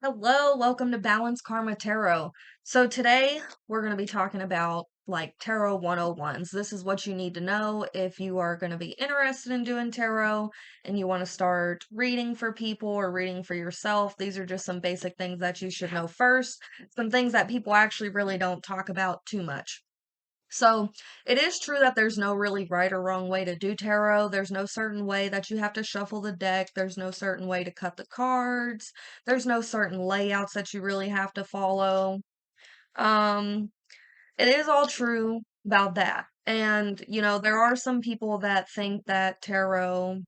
Hello, welcome to Balance Karma Tarot. So today we're going to be talking about like Tarot 101s. This is what you need to know if you are going to be interested in doing tarot and you want to start reading for people or reading for yourself. These are just some basic things that you should know first, some things that people actually really don't talk about too much. So it is true that there's no really right or wrong way to do tarot. There's no certain way that you have to shuffle the deck. There's no certain way to cut the cards. There's no certain layouts that you really have to follow. Um, it is all true about that. And, there are some people that think that tarot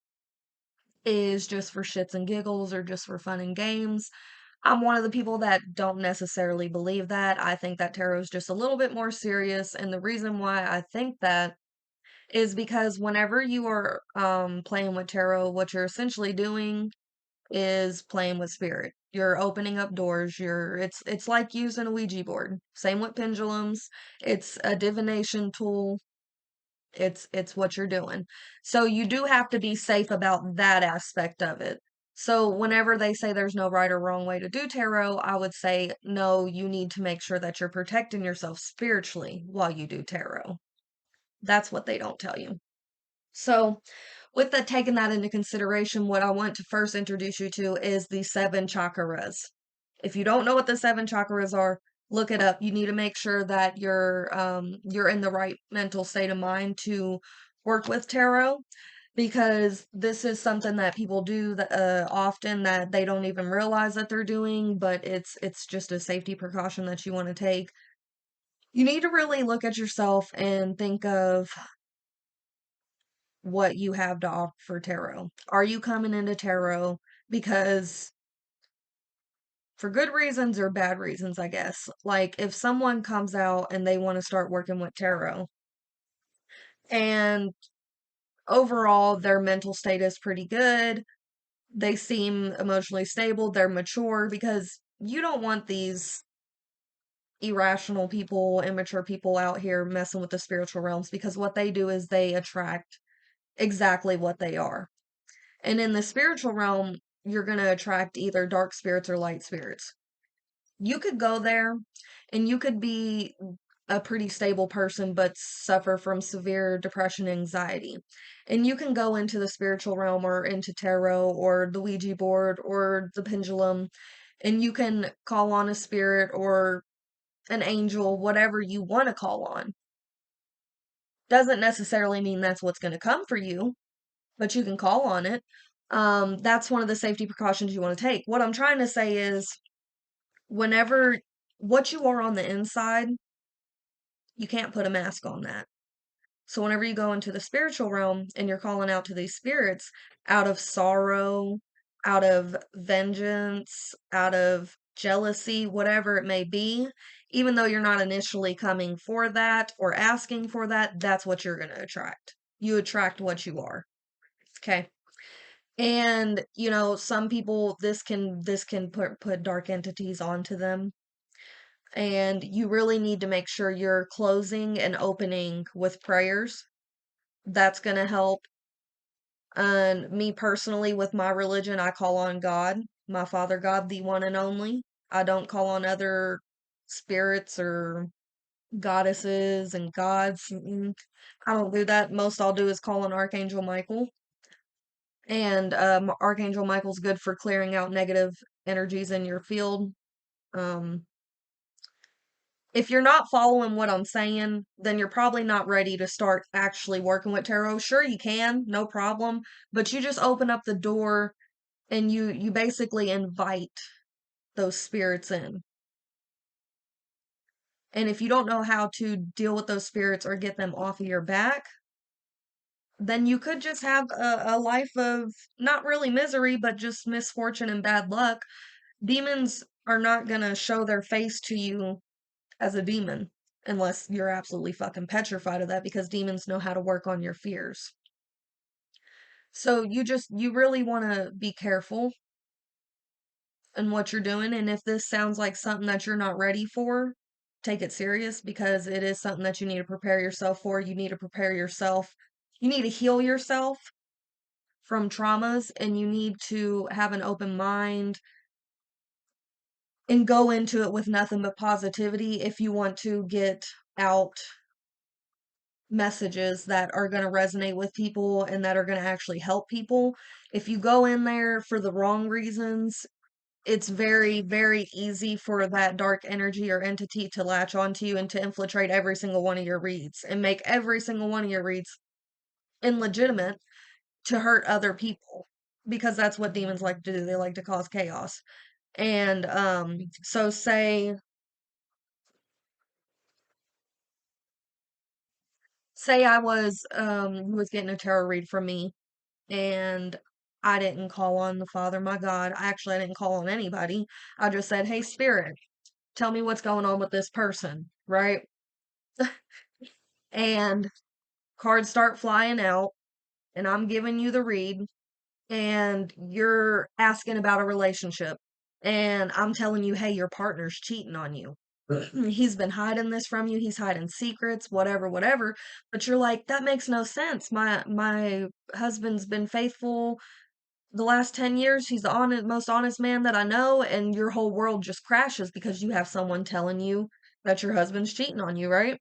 is just for shits and giggles or just for fun and games. I'm one of the people that don't necessarily believe that. I think that tarot is just a little bit more serious. And the reason why I think that is because whenever you are playing with tarot, what you're essentially doing is playing with spirit. You're opening up doors. It's like using a Ouija board. Same with pendulums. It's a divination tool. It's what you're doing. So you do have to be safe about that aspect of it. So whenever they say there's no right or wrong way to do tarot, I would say no, you need to make sure that you're protecting yourself spiritually while you do tarot. That's what they don't tell you. So, with that taking that into consideration, what I want to first introduce you to is the seven chakras. If you don't know what the seven chakras are, look it up. You need to make sure that you're in the right mental state of mind to work with tarot because this is something that people do that, often that they don't even realize that they're doing, but it's just a safety precaution that you want to take. You need to really look at yourself and think of what you have to offer for tarot. Are you coming into tarot because for good reasons or bad reasons, I guess? Like if someone comes out and they want to start working with tarot and overall their mental state is pretty good, they seem emotionally stable, they're mature because you don't want these irrational people, immature people out here messing with the spiritual realms because what they do is they attract exactly what they are. And in the spiritual realm, you're going to attract either dark spirits or light spirits. You could go there and you could be a pretty stable person but suffer from severe depression and anxiety. And you can go into the spiritual realm or into tarot or the Ouija board or the pendulum and you can call on a spirit or an angel, whatever you want to call on. Doesn't necessarily mean that's what's going to come for you, but you can call on it. That's one of the safety precautions you want to take. What I'm trying to say is, whenever what you are on the inside, you can't put a mask on that. So, whenever you go into the spiritual realm and you're calling out to these spirits out of sorrow, out of vengeance, out of jealousy, whatever it may be, even though you're not initially coming for that or asking for that, that's what you're going to attract. You attract what you are. Okay. And, some people this can put dark entities onto them. And you really need to make sure you're closing and opening with prayers. That's going to help. And me personally, with my religion, I call on God, my Father God, the one and only. I don't call on other spirits or goddesses and gods. I don't do that. Most I'll do is call on Archangel Michael. And Archangel Michael's good for clearing out negative energies in your field. Um, if you're not following what I'm saying, then you're probably not ready to start actually working with tarot. Sure, you can, no problem, but you just open up the door and you basically invite those spirits in. And if you don't know how to deal with those spirits or get them off of your back, then you could just have a life of not really misery, but just misfortune and bad luck. Demons are not gonna show their face to you as a demon unless you're absolutely fucking petrified of that because demons know how to work on your fears. So you really want to be careful in what you're doing, and if this sounds like something that you're not ready for, take it serious because it is something that you need to prepare yourself for. You need to prepare yourself. You need to heal yourself from traumas and you need to have an open mind and go into it with nothing but positivity if you want to get out messages that are going to resonate with people and that are going to actually help people. If you go in there for the wrong reasons, it's very, very easy for that dark energy or entity to latch onto you and to infiltrate every single one of your reads and make every single one of your reads illegitimate to hurt other people, because that's what demons like to do. They like to cause chaos. And so say I was you was getting a tarot read from me, and I didn't call on the Father, my God. I didn't call on anybody. I just said, "Hey, Spirit, tell me what's going on with this person," right? And cards start flying out, and I'm giving you the read, and you're asking about a relationship, and I'm telling you, hey, your partner's cheating on you. He's been hiding this from you. He's hiding secrets, whatever, whatever. But you're like, that makes no sense. My husband's been faithful the last 10 years. He's the most honest man that I know, and your whole world just crashes because you have someone telling you that your husband's cheating on you, right?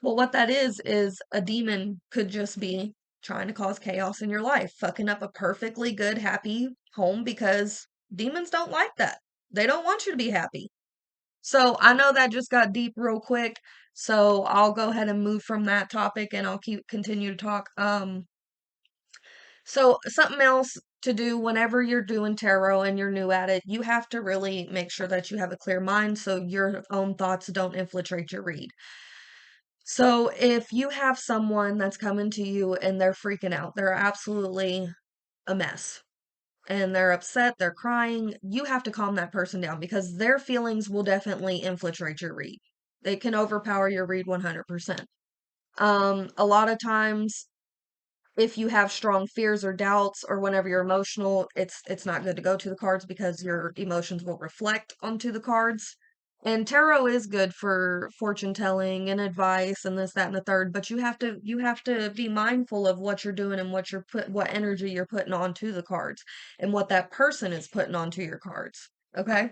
Well, what that is a demon could just be trying to cause chaos in your life, fucking up a perfectly good, happy home, because demons don't like that. They don't want you to be happy. So I know that just got deep real quick. So I'll go ahead and move from that topic and I'll continue to talk. So something else to do whenever you're doing tarot and you're new at it, you have to really make sure that you have a clear mind so your own thoughts don't infiltrate your read. So if you have someone that's coming to you and they're freaking out, they're absolutely a mess and they're upset, they're crying, you have to calm that person down because their feelings will definitely infiltrate your read. They can overpower your read 100%. A lot of times if you have strong fears or doubts or whenever you're emotional, it's not good to go to the cards because your emotions will reflect onto the cards. And tarot is good for fortune telling and advice and this, that, and the third, but you have to be mindful of what you're doing and what energy you're putting onto the cards and what that person is putting onto your cards. Okay?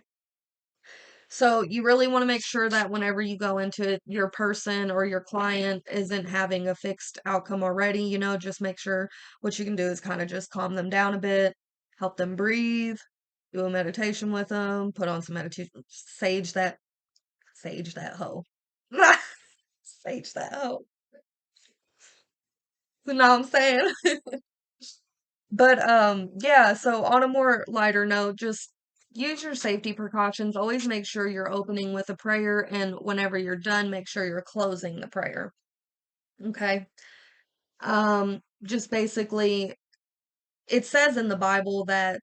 So you really want to make sure that whenever you go into it, your person or your client isn't having a fixed outcome already. Just make sure what you can do is kind of just calm them down a bit, help them breathe, do a meditation with them, put on some meditation, sage that hoe. Sage that hoe. You know what I'm saying? But yeah, so on a more lighter note, just use your safety precautions. Always make sure you're opening with a prayer, and whenever you're done, make sure you're closing the prayer. Okay? Just basically it says in the Bible that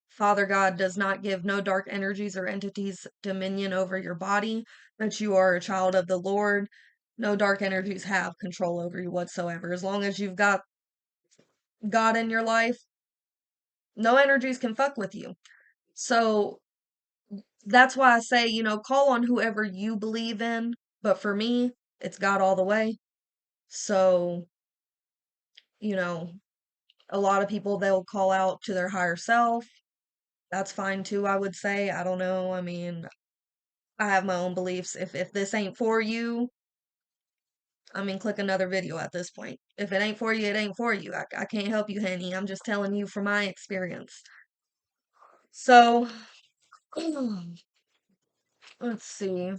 Father God does not give no dark energies or entities dominion over your body, that you are a child of the Lord. No dark energies have control over you whatsoever. As long as you've got God in your life, no energies can fuck with you. So that's why I say, call on whoever you believe in. But for me, it's God all the way. So, you know, a lot of people, they'll call out to their higher self. That's fine too, I would say. I don't know. I mean, I have my own beliefs. If this ain't for you, I mean, click another video at this point. If it ain't for you, it ain't for you. I can't help you, honey. I'm just telling you from my experience. So, let's see.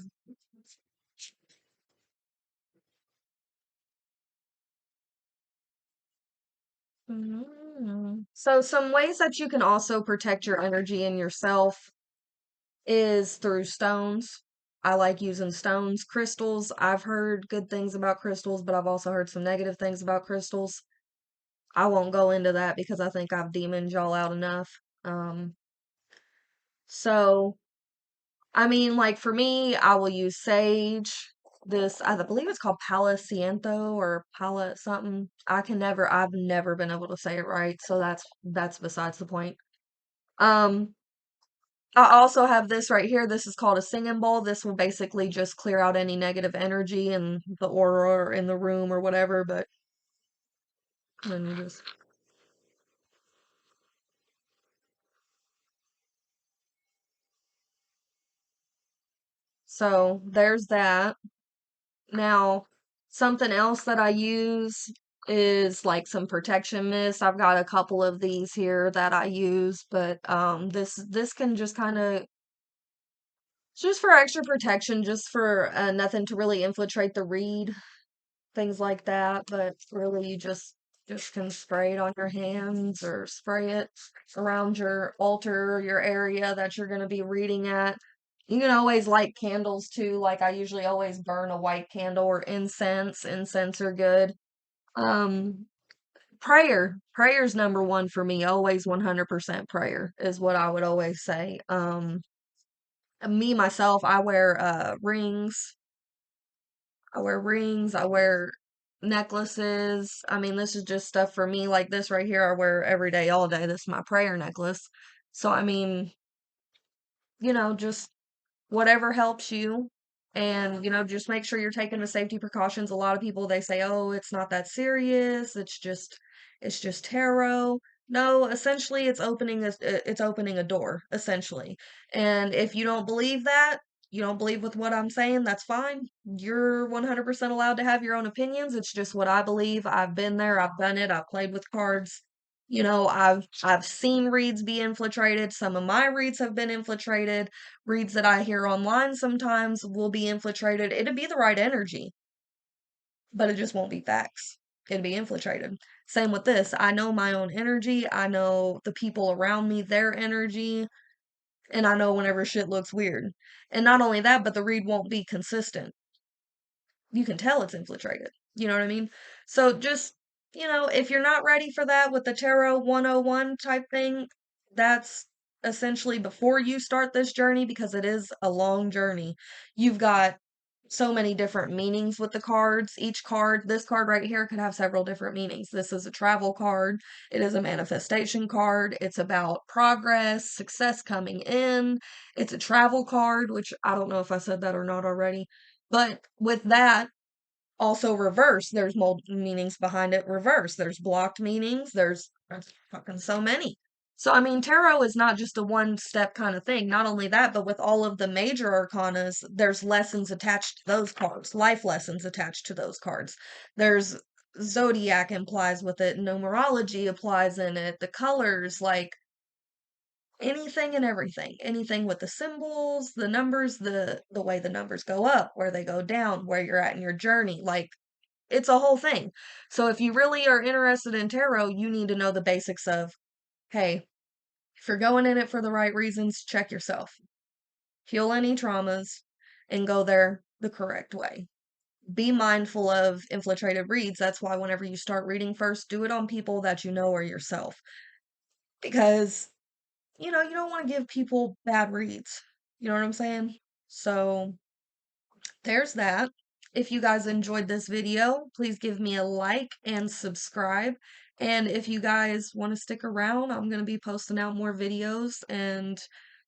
So, some ways that you can also protect your energy and yourself is through stones. I like using stones, crystals. I've heard good things about crystals, but I've also heard some negative things about crystals. I won't go into that because I think I've demoned y'all out enough. Um, so I mean, like for me, I will use sage. I believe it's called Palo Santo or Palo something. I've never been able to say it right, so that's besides the point. Um, I also have this right here. This is called a singing bowl. This will basically just clear out any negative energy in the aura or in the room or whatever. But then you just So there's that. Now, something else that I use is like some protection mist. I've got a couple of these here that I use, but this can just kind of just for extra protection, just for nothing to really infiltrate the reed, things like that, but really you just can spray it on your hands or spray it around your altar, your area that you're going to be reading at. You can always light candles too. Like I usually always burn a white candle or incense. Incense are good. Um, prayer's number one for me. Always 100% prayer is what I would always say. Me myself, I wear rings. I wear rings, I wear necklaces. I mean, this is just stuff for me. Like this right here, I wear every day, all day. This is my prayer necklace. So, I mean, just whatever helps you. And, just make sure you're taking the safety precautions. A lot of people, they say, oh, it's not that serious. It's just tarot. No, essentially it's opening a door, essentially. And if you don't believe that, you don't believe with what I'm saying, that's fine. You're 100% allowed to have your own opinions. It's just what I believe. I've been there, I've done it, I've played with cards. I've seen reads be infiltrated. Some of my reads have been infiltrated. Reads that I hear online sometimes will be infiltrated. It'd be the right energy, but it just won't be facts. It'd be infiltrated. Same with this. I know my own energy. I know the people around me, their energy, and I know whenever shit looks weird. And not only that, but the read won't be consistent. You can tell it's infiltrated. You know what I mean? So just, if you're not ready for that with the Tarot 101 type thing, that's essentially before you start this journey because it is a long journey. You've got so many different meanings with the cards. Each card, this card right here could have several different meanings. This is a travel card. It is a manifestation card. It's about progress, success coming in. It's a travel card, which I don't know if I said that or not already. But with that, also reverse, there's multiple meanings behind it. Reverse, there's blocked meanings. There's fucking so many. So, I mean, tarot is not just a one step kind of thing. Not only that, but with all of the major arcanas, there's lessons attached to those cards, life lessons attached to those cards. There's zodiac implies with it, numerology applies in it, the colors, like anything and everything. Anything with the symbols, the numbers, the way the numbers go up, where they go down, where you're at in your journey. Like it's a whole thing. So if you really are interested in tarot, you need to know the basics of, hey, if you're going in it for the right reasons, check yourself. Heal any traumas and go there the correct way. Be mindful of infiltrated reads. That's why whenever you start reading first, do it on people that you know or yourself. Because you don't want to give people bad reads. You know what I'm saying? So there's that. If you guys enjoyed this video, please give me a like and subscribe. And if you guys want to stick around, I'm going to be posting out more videos and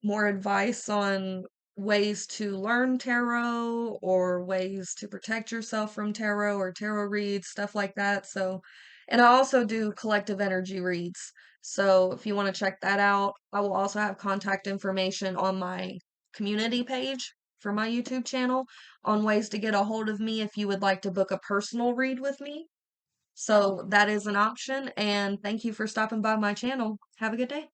more advice on ways to learn tarot or ways to protect yourself from tarot or tarot reads, stuff like that. So, and I also do collective energy reads. So if you want to check that out, I will also have contact information on my community page for my YouTube channel on ways to get a hold of me if you would like to book a personal read with me. So that is an option. And thank you for stopping by my channel. Have a good day.